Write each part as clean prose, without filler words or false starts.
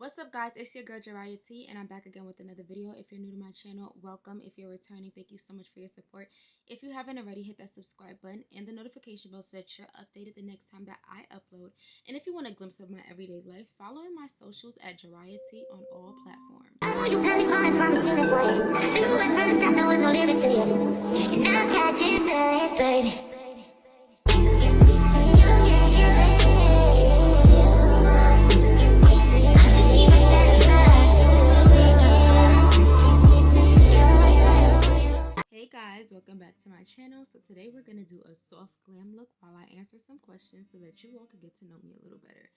What's up, guys? It's your girl GRWM, and I'm back again with another video. If you're new to my channel, welcome. If you're returning, thank you so much for your support. If you haven't already, hit that subscribe button and the notification bell so that you're updated the next time that I upload. And if you want a glimpse of my everyday life, follow my socials at GRWM on all platforms. I know you got me falling from the ceiling for you. You went from the start, there was no limit to you. And I'm catching feelings, baby. Hey guys, welcome back to my channel. So today we're going to do a soft glam look while I answer some questions so that you all can get to know me a little better.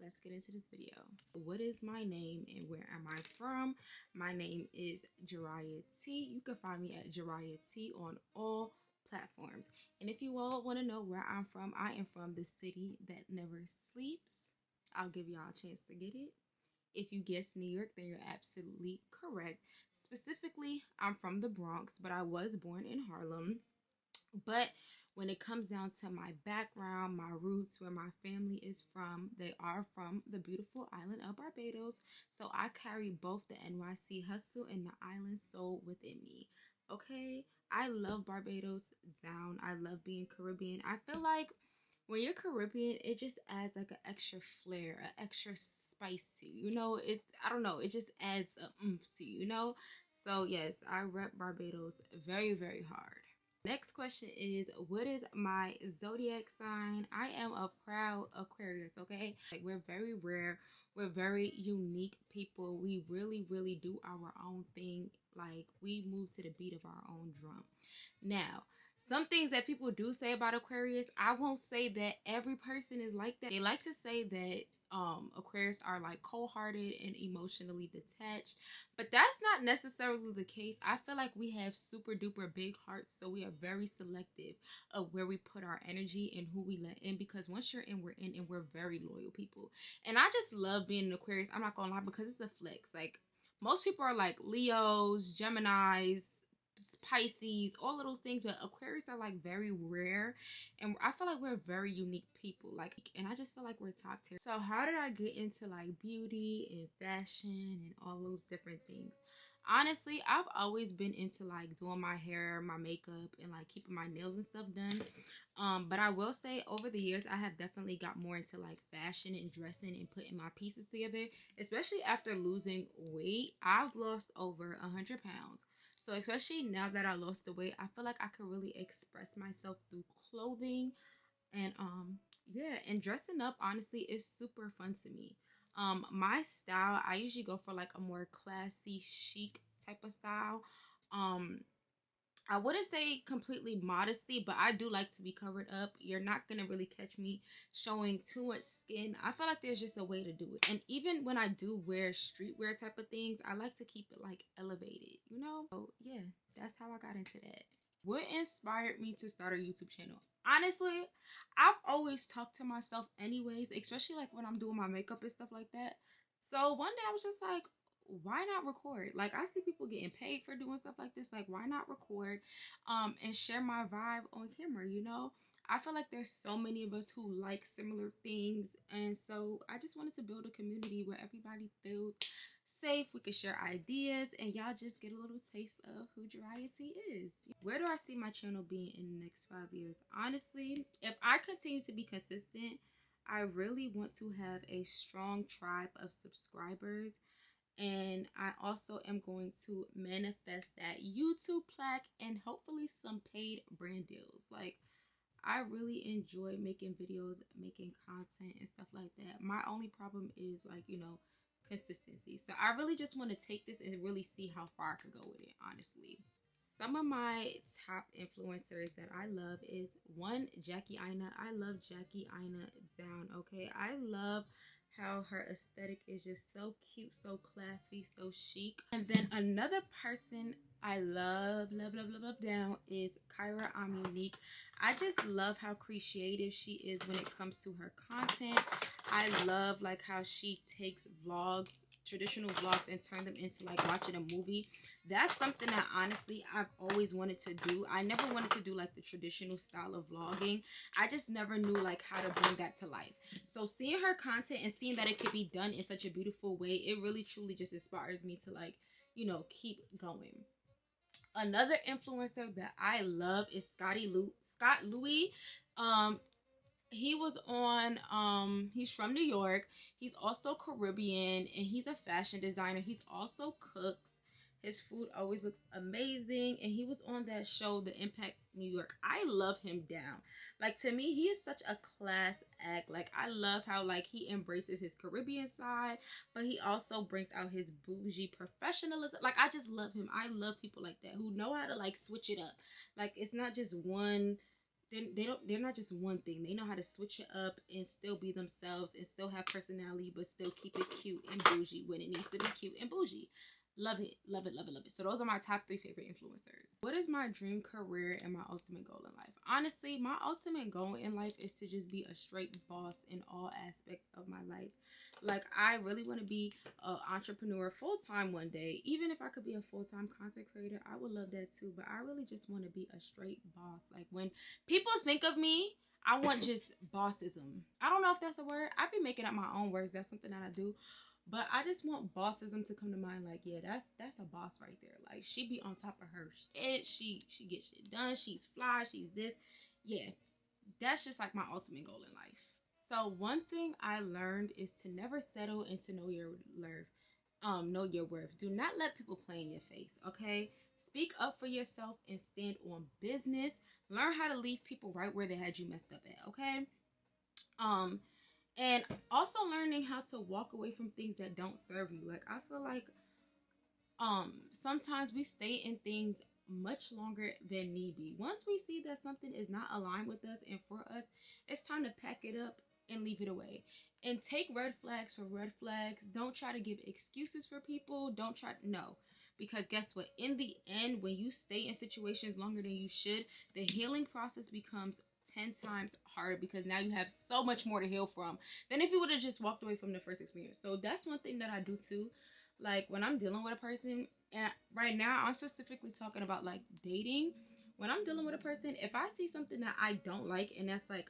Let's get into this video. What is my name and where am I from? My name is GRWM. You can find me at GRWM on all platforms. And if you all want to know where I'm from, I am from the city that never sleeps. I'll give y'all a chance to get it. If you guessed New York, then you're absolutely correct. Specifically, I'm from the Bronx, but I was born in Harlem. But when it comes down to my background, my roots, where my family is from, they are from the beautiful island of Barbados. So I carry both the NYC hustle and the island soul within me. Okay? I love Barbados down. I love being Caribbean. I feel like when you're Caribbean, it just adds like an extra flair, an extra spice to you. You know, I don't know, it just adds a oomph to you, you know? So yes, I rep Barbados very, very hard. Next question is, what is my zodiac sign? I am a proud Aquarius, okay? Like, we're very rare. We're very unique people. We really, really do our own thing. Like, we move to the beat of our own drum. Now, some things that people do say about Aquarius, I won't say that every person is like that. They like to say that Aquarius are like cold-hearted and emotionally detached, but that's not necessarily the case. I feel like we have super duper big hearts, so we are very selective of where we put our energy and who we let in, because once you're in, we're in, and we're very loyal people. And I just love being an Aquarius. I'm not gonna lie, because it's a flex. Like, most people are like Leos, Geminis, Pisces, all of those things, but Aquarius are like very rare, and I feel like we're very unique people. Like, and I just feel like we're top tier. So how did I get into like beauty and fashion and all those different things? Honestly, I've always been into like doing my hair, my makeup, and like keeping my nails and stuff done. But I will say over the years, I have definitely got more into like fashion and dressing and putting my pieces together, especially after losing weight. I've lost over 100 pounds. So especially now that I lost the weight, I feel like I could really express myself through clothing. And yeah, and dressing up honestly is super fun to me. My style, I usually go for like a more classy, chic type of style. I wouldn't say completely modesty, but I do like to be covered up. You're not gonna really catch me showing too much skin. I feel like there's just a way to do it. And even when I do wear streetwear type of things, I like to keep it like elevated, you know? So yeah, that's how I got into that. What inspired me to start a YouTube channel? Honestly, I've always talked to myself anyways, especially like when I'm doing my makeup and stuff like that. So one day I was just like, why not record? Like, I see people getting paid for doing stuff like this. Like, why not record and share my vibe on camera, you know? I feel like there's so many of us who like similar things, and so I just wanted to build a community where everybody feels safe. We could share ideas, and y'all just get a little taste of who GRWM is. Where do I see my channel being in the next 5 years? Honestly, if I continue to be consistent, I really want to have a strong tribe of subscribers, and I also am going to manifest that YouTube plaque and hopefully some paid brand deals. Like, I really enjoy making videos, making content and stuff like that. My only problem is, like, you know, consistency. So I really just want to take this and really see how far I can go with it, honestly. Some of my top influencers that I love is, one, Jackie Aina. I love Jackie Aina down, okay? I love how her aesthetic is just so cute, so classy, so chic. And then another person I love down is Kyra I'm Unique. I just love how creative she is when it comes to her content. I love like how she takes vlogs traditional vlogs and turn them into like watching a movie. That's something that honestly I've always wanted to do. I never wanted to do like the traditional style of vlogging. I just never knew like how to bring that to life. So seeing her content and seeing that it could be done in such a beautiful way, it really truly just inspires me to like, you know, keep going. Another influencer that I love is Scott Louis. Um, he was on he's from New York. He's also Caribbean and he's a fashion designer. He's also cooks. His food always looks amazing, and he was on that show The Impact New York. I love him down. Like, to me, he is such a class act. Like, I love how like he embraces his Caribbean side, but he also brings out his bougie professionalism. Like, I just love him. I love people like that who know how to like switch it up. Like, it's not just one, they're not just one thing. They know how to switch it up and still be themselves and still have personality, but still keep it cute and bougie when it needs to be cute and bougie. Love it, love it, love it, love it. So those are my top 3 favorite influencers. What is my dream career and my ultimate goal in life? Honestly, my ultimate goal in life is to just be a straight boss in all aspects of my life. Like, I really want to be an entrepreneur full-time one day. Even if I could be a full-time content creator, I would love that too. But I really just want to be a straight boss. Like, when people think of me, I want just bossism. I don't know if that's a word. I've been making up my own words. That's something that I do. But I just want bossism to come to mind. Like, yeah, that's a boss right there. Like, she be on top of her shit. She gets shit done. She's fly. She's this. Yeah, that's just like my ultimate goal in life. So one thing I learned is to never settle and to know your worth. Know your worth. Do not let people play in your face. Okay. Speak up for yourself and stand on business. Learn how to leave people right where they had you messed up at. Okay. And also learning how to walk away from things that don't serve you. Like, I feel like sometimes we stay in things much longer than need be. Once we see that something is not aligned with us and for us, it's time to pack it up and leave it away. And take red flags for red flags. Don't try to give excuses for people. Don't try, no. Because guess what? In the end, when you stay in situations longer than you should, the healing process becomes 10 times harder, because now you have so much more to heal from than if you would have just walked away from the first experience. So that's one thing that I do too. Like, when I'm dealing with a person, and right now I'm specifically talking about like dating. When I'm dealing with a person, if I see something that I don't like and that's like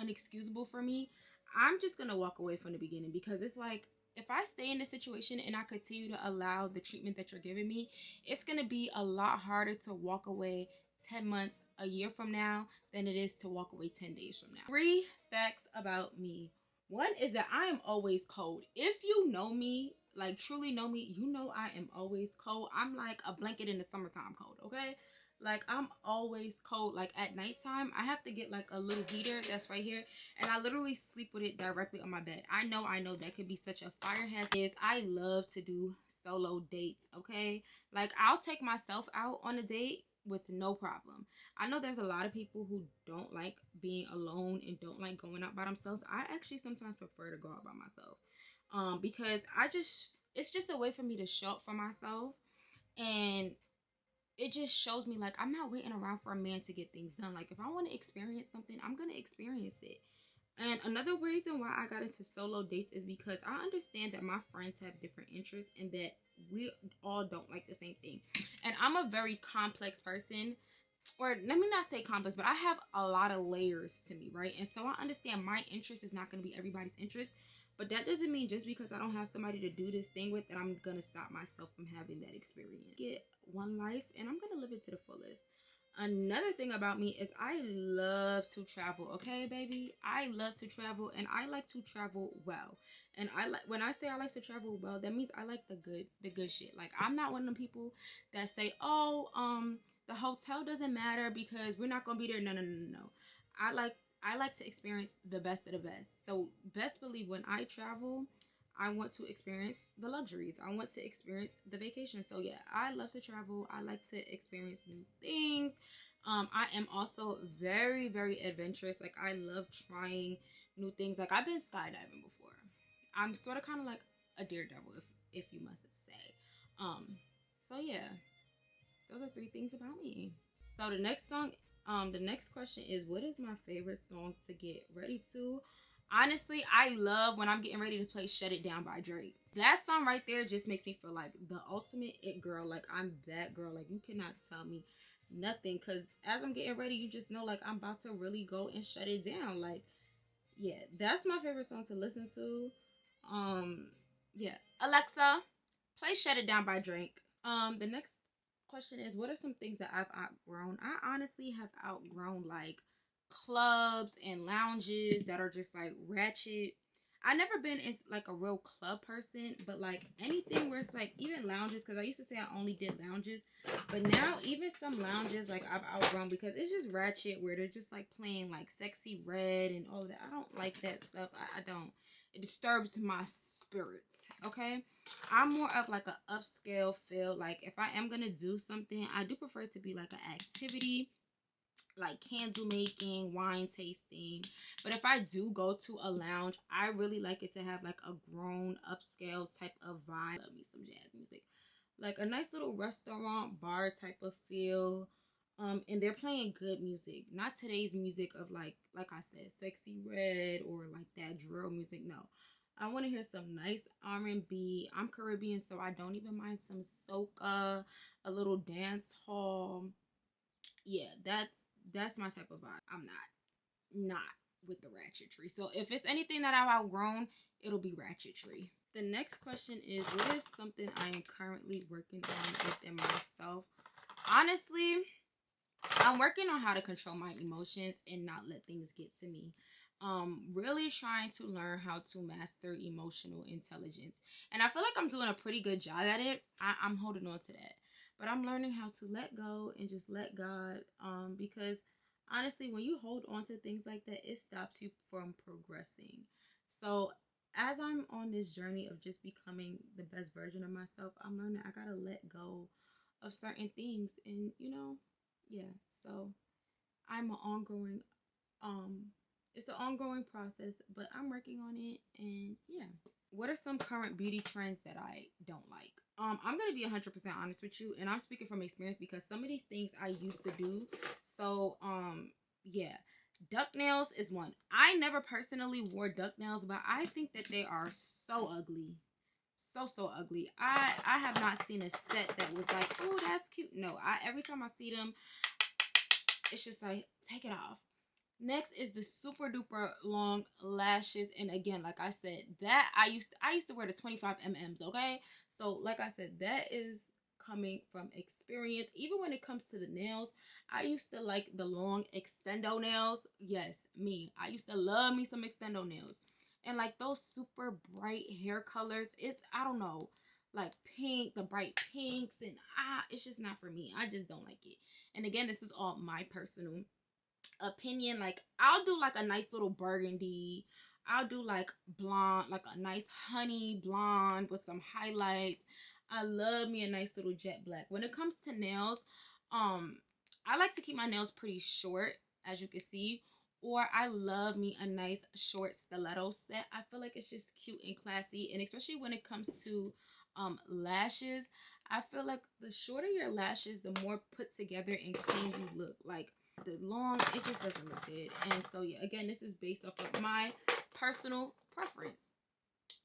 unexcusable for me, I'm just gonna walk away from the beginning. Because it's like, if I stay in this situation and I continue to allow the treatment that you're giving me, it's gonna be a lot harder to walk away 10 months, a year from now than it is to walk away 10 days from now. 3 facts about me. One is that I am always cold. If you know me, like truly know me, you know I am always cold. I'm like a blanket in the summertime cold, okay? Like, I'm always cold. Like, at nighttime, I have to get like a little heater that's right here, and I literally sleep with it directly on my bed. I know that could be such a fire hazard. I love to do solo dates, okay? Like, I'll take myself out on a date with no problem. I know there's a lot of people who don't like being alone and don't like going out by themselves. I actually sometimes prefer to go out by myself. Because it's just a way for me to show up for myself, and it just shows me like I'm not waiting around for a man to get things done. Like, if I want to experience something, I'm gonna experience it. And another reason why I got into solo dates is because I understand that my friends have different interests and that we all don't like the same thing. And I'm a very complex person, or let me not say complex, but I have a lot of layers to me, right? And so I understand my interest is not going to be everybody's interest, but that doesn't mean just because I don't have somebody to do this thing with that I'm going to stop myself from having that experience. Get one life and I'm going to live it to the fullest. Another thing about me is I love to travel, okay, baby? I love to travel, and I like to travel well. And when I say I like to travel well, that means I like the good shit. Like, I'm not one of them people that say, "Oh, the hotel doesn't matter because we're not gonna be there." No, no, no, no, no. I like to experience the best of the best. So best believe when I travel, I want to experience the luxuries. I want to experience the vacation. So yeah, I love to travel. I like to experience new things. I am also very, very adventurous. Like, I love trying new things. Like, I've been skydiving before. I'm sort of kind of like a daredevil, if you must say. So yeah, those are 3 things about me. So the next question is, what is my favorite song to get ready to? Honestly, I love when I'm getting ready to play Shut It Down by Drake. That song right there just makes me feel like the ultimate it girl. Like, I'm that girl. Like, you cannot tell me nothing. Because as I'm getting ready, you just know, like, I'm about to really go and shut it down. Like, yeah, that's my favorite song to listen to. Yeah. Alexa, play Shut It Down by Drake. The next question is, what are some things that I've outgrown? I honestly have outgrown like clubs and lounges that are just like ratchet. I never been into like a real club person, but like anything where it's like even lounges, because I used to say I only did lounges, but now even some lounges like I've outgrown because it's just ratchet where they're just like playing like Sexy Red and all of that. I don't like that stuff. I don't. It disturbs my spirit. Okay, I'm more of like a upscale feel. Like if I am gonna do something, I do prefer it to be like an activity, like candle making, wine tasting. But if I do go to a lounge, I really like it to have like a grown upscale type of vibe. Love me some jazz music, like a nice little restaurant bar type of feel. And they're playing good music, not today's music of like I said, Sexy Red or like that drill music. No, I want to hear some nice R&B. I'm Caribbean, so I don't even mind some soca, a little dance hall. Yeah, that's my type of vibe. I'm not with the ratchetry. So if it's anything that I've outgrown, it'll be ratchetry. The next question is, what is something I am currently working on within myself? Honestly, I'm working on how to control my emotions and not let things get to me. Really trying to learn how to master emotional intelligence. And I feel like I'm doing a pretty good job at it. I'm holding on to that. But I'm learning how to let go and just let God. Because honestly, when you hold on to things like that, it stops you from progressing. So as I'm on this journey of just becoming the best version of myself, I'm learning I gotta let go of certain things. And yeah, so I'm an ongoing it's an ongoing process, but I'm working on it. And yeah, what are some current beauty trends that I don't like? I'm gonna be 100% honest with you, and I'm speaking from experience because some of these things I used to do. So yeah, duck nails is one. I never personally wore duck nails, but I think that they are so ugly, so ugly. I have not seen a set that was like, oh, that's cute. No, I every time I see them, it's just like, take it off. Next is the super duper long lashes. And again, like I said, that I used to wear the 25 mm's, okay? So like I said, that is coming from experience. Even when it comes to the nails, I used to like the long extendo nails. Yes, me. I used to love me some extendo nails. And like those super bright hair colors, it's, I don't know, like pink, the bright pinks, and it's just not for me. I just don't like it. And again, this is all my personal opinion. Like I'll do like a nice little burgundy, I'll do like blonde, like a nice honey blonde with some highlights. I love me a nice little jet black. When it comes to nails, I like to keep my nails pretty short, as you can see, or I love me a nice short stiletto set. I feel like it's just cute and classy. And especially when it comes to lashes, I feel like the shorter your lashes, the more put together and clean you look. Like the long, it just doesn't look good. And so yeah, again, this is based off of my personal preference.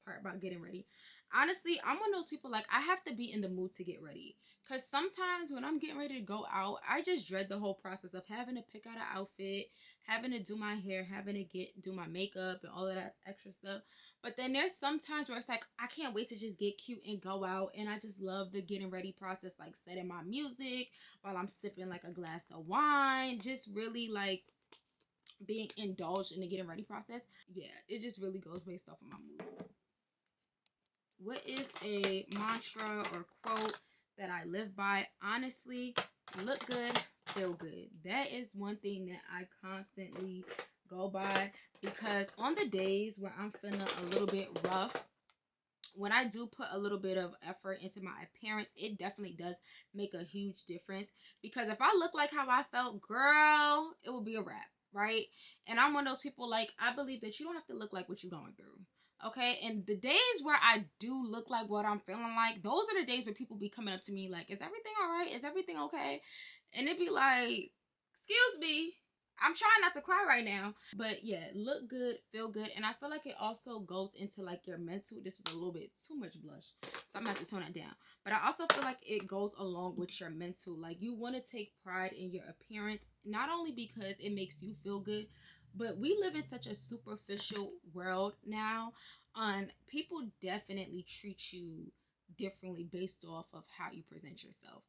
Part about getting ready. Honestly, I'm one of those people, like I have to be in the mood to get ready. Cause sometimes when I'm getting ready to go out, I just dread the whole process of having to pick out an outfit, having to do my hair, having to do my makeup and all of that extra stuff. But then there's some times where it's like I can't wait to just get cute and go out, and I just love the getting ready process, like setting my music while I'm sipping like a glass of wine, just really like being indulged in the getting ready process. Yeah, it just really goes based off of my mood. What is a mantra or quote that I live by? Honestly, look good, feel good. That is one thing that I constantly go by, because on the days where I'm feeling a little bit rough, when I do put a little bit of effort into my appearance, it definitely does make a huge difference. Because if I look like how I felt, girl, it will be a wrap, right? And I'm one of those people, like, I believe that you don't have to look like what you're going through. Okay, and the days where I do look like what I'm feeling like, those are the days where people be coming up to me like, is everything all right? Is everything okay? And it be like, excuse me, I'm trying not to cry right now. But yeah, look good, feel good. And I feel like it also goes into like your mental. This was a little bit too much blush, so I'm gonna have to tone it down. But I also feel like it goes along with your mental. Like you want to take pride in your appearance, not only because it makes you feel good, but we live in such a superficial world now. People definitely treat you differently based off of how you present yourself.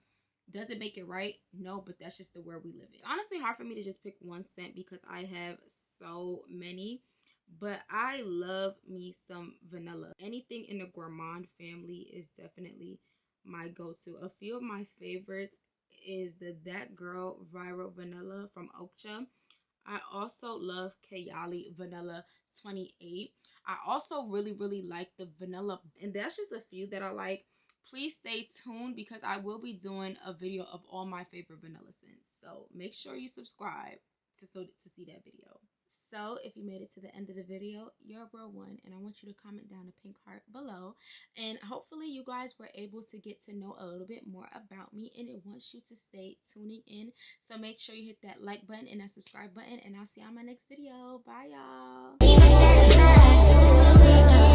Does it make it right? No, but that's just the world we live in. It's honestly hard for me to just pick one scent because I have so many. But I love me some vanilla. Anything in the gourmand family is definitely my go-to. A few of my favorites is the That Girl Viral Vanilla from Okja. I also love Kayali Vanilla 28. I also really like the vanilla, and that's just a few that I like. Please stay tuned because I will be doing a video of all my favorite vanilla scents. So make sure you subscribe to see that video. So if you made it to the end of the video, you're a real one, and I want you to comment down a pink heart below. And hopefully you guys were able to get to know a little bit more about me, and it wants you to stay tuning in. So make sure you hit that like button and that subscribe button, and I'll see you on my next video. Bye, y'all.